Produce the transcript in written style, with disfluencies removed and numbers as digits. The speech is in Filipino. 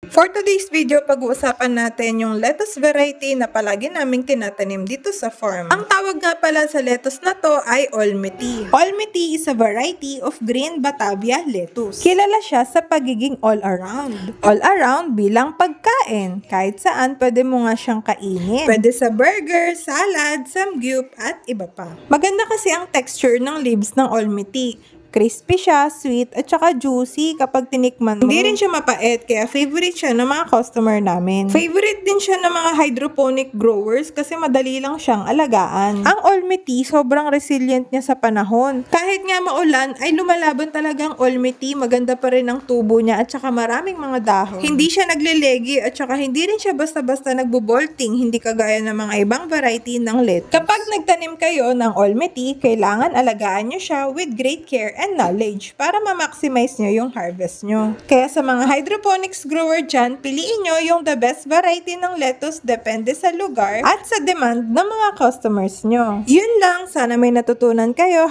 For today's video, pag-uusapan natin yung lettuce variety na palagi naming tinatanim dito sa farm. Ang tawag nga pala sa lettuce na to ay Olmeti. Olmeti is a variety of green Batavia lettuce. Kilala siya sa pagiging all-around. All-around bilang pagkain. Kahit saan, pwede mo nga siyang kainin. Pwede sa burger, salad, samgyup, at iba pa. Maganda kasi ang texture ng leaves ng Olmeti. Crispy siya, sweet, at saka juicy kapag tinikman mo. Hindi rin siya mapait, kaya favorite siya ng mga customer namin. Favorite din siya ng mga hydroponic growers kasi madali lang siyang alagaan. Ang Olmeti, sobrang resilient niya sa panahon. Kahit nga maulan, ay lumalaban talagang Olmeti. Maganda pa rin ang tubo niya at saka maraming mga dahon. Hindi siya naglelegi at saka hindi rin siya basta-basta nagbo-bolting, hindi kagaya ng mga ibang variety ng lettuce. Kapag nagtanim kayo ng Olmeti, kailangan alagaan nyo siya with great care and knowledge para ma-maximize nyo yung harvest nyo. Kaya sa mga hydroponics grower dyan, piliin nyo yung the best variety ng lettuce depende sa lugar at sa demand ng mga customers nyo. Yun lang, sana may natutunan kayo.